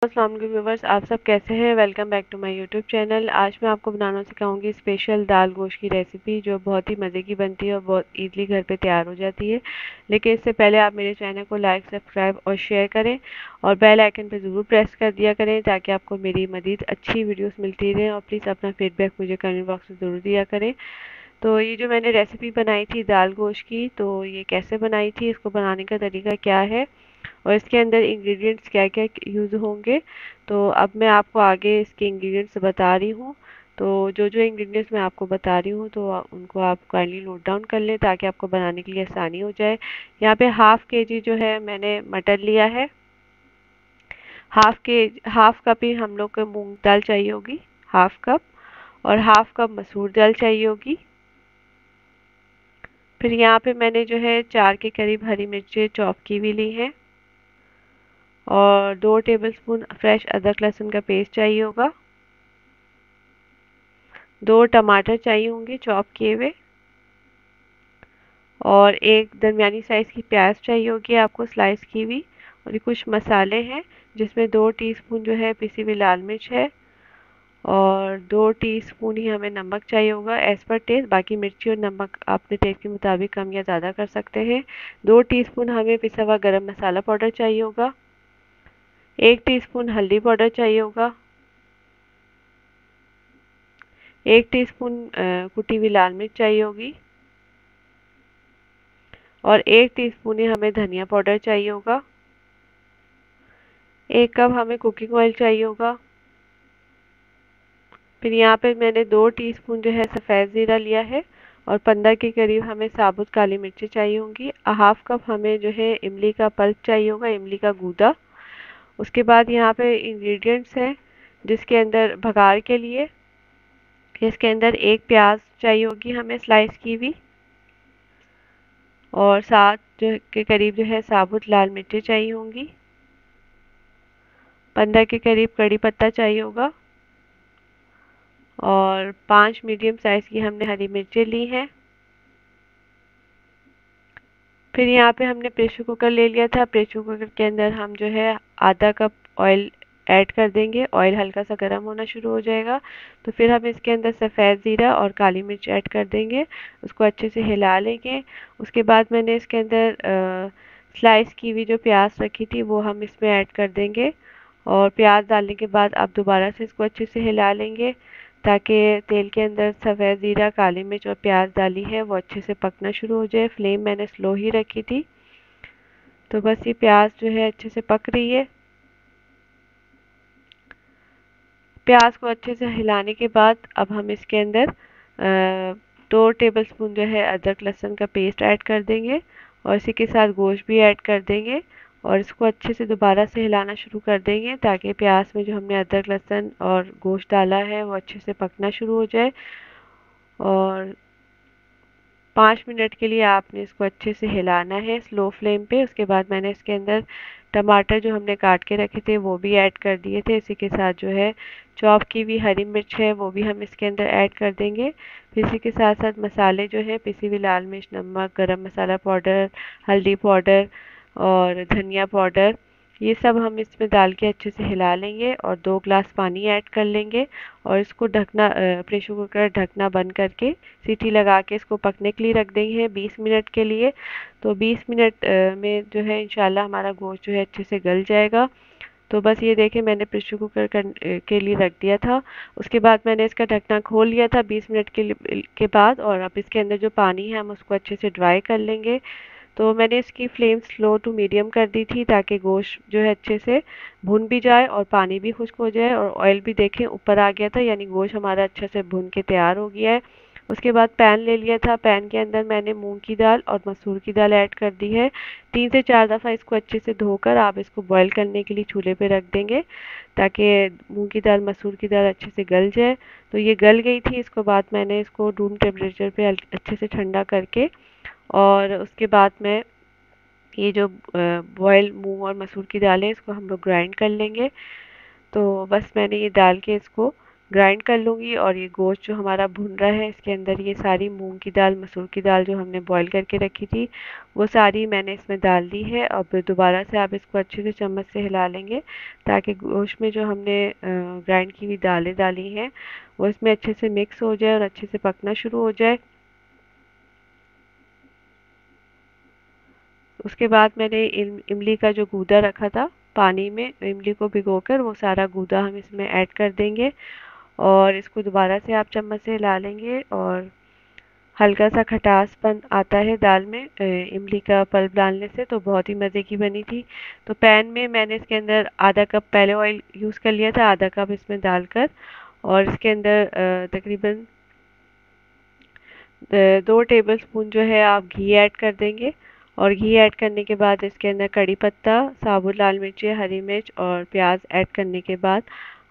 अस्सलाम वालेकुम व्यूवर्स, आप सब कैसे हैं। Welcome back to my YouTube channel. आज मैं आपको बनाना सिखाऊंगी स्पेशल दाल गोश्त की रेसिपी, जो बहुत ही मज़े की बनती है और बहुत इजीली घर पे तैयार हो जाती है। लेकिन इससे पहले आप मेरे चैनल को लाइक, सब्सक्राइब और शेयर करें और बेल आइकन पर ज़रूर प्रेस कर दिया करें, ताकि आपको मेरी मज़ीद अच्छी वीडियोस मिलती रहें। और प्लीज़ अपना फीडबैक मुझे कमेंट बॉक्स में ज़रूर दिया करें। तो ये जो मैंने रेसिपी बनाई थी दाल गोश्त की, तो ये कैसे बनाई थी, इसको बनाने का तरीका क्या है और इसके अंदर इंग्रेडिएंट्स क्या क्या यूज़ होंगे, तो अब मैं आपको आगे इसके इंग्रेडिएंट्स बता रही हूँ। तो जो जो इंग्रेडिएंट्स मैं आपको बता रही हूँ, तो उनको आप काइंडली नोट डाउन कर लें, ताकि आपको बनाने के लिए आसानी हो जाए। यहाँ पे हाफ़ केजी जो है मैंने मटर लिया है। हाफ कप ही हम लोग को मूंग दाल चाहिए होगी, हाफ कप। और हाफ कप मसूर दाल चाहिए होगी। फिर यहाँ पे मैंने जो है 4 के करीब हरी मिर्चें चॉप की हुई ली हैं। और 2 टेबलस्पून फ्रेश अदरक लहसुन का पेस्ट चाहिए होगा। 2 टमाटर चाहिए होंगे चॉप किए हुए। और एक दरमियानी साइज़ की प्याज चाहिए होगी आपको स्लाइस की हुई। और ये कुछ मसाले हैं, जिसमें 2 टीस्पून जो है पिसी हुई लाल मिर्च है। और 2 टीस्पून ही हमें नमक चाहिए होगा एज़ पर टेस्ट। बाकी मिर्ची और नमक अपने टेस्ट के मुताबिक कम या ज़्यादा कर सकते हैं। 2 टीस्पून हमें पिसा हुआ गरम मसाला पाउडर चाहिए होगा। 1 टीस्पून हल्दी पाउडर चाहिए होगा। 1 टीस्पून कुटी हुई लाल मिर्च चाहिए होगी। और 1 टीस्पून ही हमें धनिया पाउडर चाहिए होगा। 1 कप हमें कुकिंग ऑयल चाहिए होगा। फिर यहाँ पे मैंने 2 टीस्पून जो है सफ़ेद ज़ीरा लिया है। और 15 के करीब हमें साबुत काली मिर्ची चाहिए होंगी। हाफ कप हमें जो है इमली का पल्प चाहिए होगा, इमली का गूदा। उसके बाद यहाँ पे इंग्रेडिएंट्स हैं, जिसके अंदर भगार के लिए इसके अंदर 1 प्याज चाहिए होगी हमें स्लाइस की हुई। और 7 के करीब जो है साबुत लाल मिर्ची चाहिए होंगी। 15 के करीब कड़ी पत्ता चाहिए होगा। और 5 मीडियम साइज़ की हमने हरी मिर्चें ली हैं। फिर यहाँ पे हमने प्रेशर कुकर ले लिया था। प्रेशर कुकर के अंदर हम जो है आधा कप ऑयल ऐड कर देंगे। ऑयल हल्का सा गर्म होना शुरू हो जाएगा, तो फिर हम इसके अंदर सफ़ेद ज़ीरा और काली मिर्च ऐड कर देंगे। उसको अच्छे से हिला लेंगे। उसके बाद मैंने इसके अंदर स्लाइस की हुई जो प्याज रखी थी, वो हम इसमें ऐड कर देंगे। और प्याज डालने के बाद अब दोबारा से इसको अच्छे से हिला लेंगे, ताकि तेल के अंदर सफ़ेद ज़ीरा, काली मिर्च और प्याज डाली है वो अच्छे से पकना शुरू हो जाए। फ्लेम मैंने स्लो ही रखी थी। तो बस ये प्याज जो है अच्छे से पक रही है। प्याज को अच्छे से हिलाने के बाद अब हम इसके अंदर 2 टेबलस्पून जो है अदरक लहसुन का पेस्ट ऐड कर देंगे। और इसी के साथ गोश्त भी ऐड कर देंगे। और इसको अच्छे से दोबारा से हिलाना शुरू कर देंगे, ताकि प्याज में जो हमने अदरक लहसुन और गोश्त डाला है वो अच्छे से पकना शुरू हो जाए। और 5 मिनट के लिए आपने इसको अच्छे से हिलाना है स्लो फ्लेम पे। उसके बाद मैंने इसके अंदर टमाटर जो हमने काट के रखे थे वो भी ऐड कर दिए थे। इसी के साथ जो है चॉप की हुई हरी मिर्च है वो भी हम इसके अंदर ऐड कर देंगे। फिर इसी के साथ साथ मसाले जो है पिसी हुई लाल मिर्च, नमक, गरम मसाला पाउडर, हल्दी पाउडर और धनिया पाउडर, ये सब हम इसमें डाल के अच्छे से हिला लेंगे। और 2 ग्लास पानी ऐड कर लेंगे। और इसको ढकना प्रेशर कुकर ढकना बंद करके सीटी लगा के इसको पकने के लिए रख देंगे 20 मिनट के लिए। तो 20 मिनट में जो है इंशाल्लाह हमारा गोश्त जो है अच्छे से गल जाएगा। तो बस ये देखें, मैंने प्रेशर कुकर के लिए रख दिया था। उसके बाद मैंने इसका ढकना खोल लिया था 20 मिनट के बाद। और अब इसके अंदर जो पानी है हम उसको अच्छे से ड्राई कर लेंगे। तो मैंने इसकी फ्लेम स्लो टू मीडियम कर दी थी, ताकि गोश्त जो है अच्छे से भुन भी जाए और पानी भी खुश्क हो जाए। और ऑयल भी देखें ऊपर आ गया था, यानी गोश्त हमारा अच्छे से भुन के तैयार हो गया है। उसके बाद पैन ले लिया था। पैन के अंदर मैंने मूंग की दाल और मसूर की दाल ऐड कर दी है। 3 से 4 दफ़ा इसको अच्छे से धोकर आप इसको बॉईल करने के लिए चूल्हे पे रख देंगे, ताकि मूंग की दाल, मसूर की दाल अच्छे से गल जाए। तो ये गल गई थी। इसको बाद मैंने इसको रूम टेम्परेचर पे अच्छे से ठंडा करके, और उसके बाद में ये जो बॉयल मूंग और मसूर की दाल है, इसको हम लोग ग्राइंड कर लेंगे। तो बस मैंने ये डाल के इसको ग्राइंड कर लूँगी। और ये गोश्त जो हमारा भुन रहा है इसके अंदर ये सारी मूंग की दाल, मसूर की दाल जो हमने बॉईल करके रखी थी वो सारी मैंने इसमें डाल दी है। अब दोबारा से आप इसको अच्छे से चम्मच से हिला लेंगे ताकि गोश्त में जो हमने ग्राइंड की हुई दालें डाली हैं वो इसमें अच्छे से मिक्स हो जाए और अच्छे से पकना शुरू हो जाए। उसके बाद मैंने इमली का जो गूदा रखा था पानी में, इमली को भिगोकर वो सारा गूदा हम इसमें ऐड कर देंगे और इसको दोबारा से आप चम्मच से हिला लेंगे। और हल्का सा खटासपन आता है दाल में इमली का पल्प डालने से, तो बहुत ही मज़े की बनी थी। तो पैन में मैंने इसके अंदर आधा कप पहले ऑयल यूज़ कर लिया था, आधा कप इसमें डालकर, और इसके अंदर तकरीबन 2 टेबल स्पून जो है आप घी ऐड कर देंगे। और घी ऐड करने के बाद इसके अंदर कड़ी पत्ता, साबुत लाल मिर्ची, हरी मिर्च और प्याज ऐड करने के बाद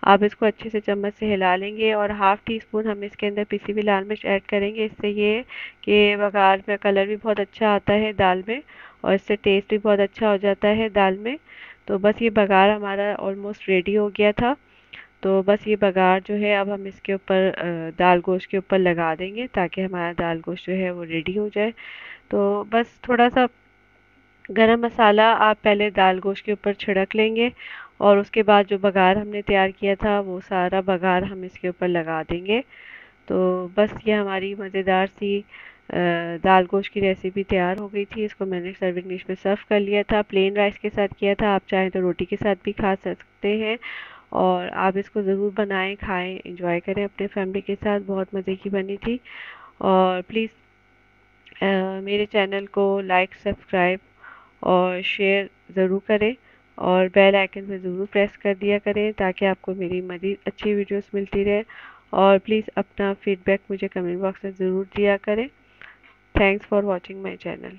आप इसको अच्छे से चम्मच से हिला लेंगे। और हाफ़ टी स्पून हम इसके अंदर पिसी हुई लाल मिर्च ऐड करेंगे। इससे ये कि बघार में कलर भी बहुत अच्छा आता है दाल में और इससे टेस्ट भी बहुत अच्छा हो जाता है दाल में। तो बस ये बघार हमारा ऑलमोस्ट रेडी हो गया था। तो बस ये बघार जो है अब हम इसके ऊपर दाल गोश्त के ऊपर लगा देंगे ताकि हमारा दाल गोश्त जो है वो रेडी हो जाए। तो बस थोड़ा सा गरम मसाला आप पहले दाल गोश्त के ऊपर छिड़क लेंगे और उसके बाद जो बघार हमने तैयार किया था वो सारा बघार हम इसके ऊपर लगा देंगे। तो बस ये हमारी मज़ेदार सी दाल गोश्त की रेसिपी तैयार हो गई थी। इसको मैंने सर्विंग डिश में सर्व कर लिया था, प्लेन राइस के साथ किया था, आप चाहें तो रोटी के साथ भी खा सकते हैं। और आप इसको ज़रूर बनाएं, खाएं, एंजॉय करें अपने फैमिली के साथ, बहुत मज़े की बनी थी। और प्लीज़ मेरे चैनल को लाइक, सब्सक्राइब और शेयर ज़रूर करें और बेल आइकन पे ज़रूर प्रेस कर दिया करें ताकि आपको मेरी मज़ीद अच्छी वीडियोस मिलती रहे। और प्लीज़ अपना फीडबैक मुझे कमेंट बॉक्स में ज़रूर दिया करें। Thanks for watching my channel.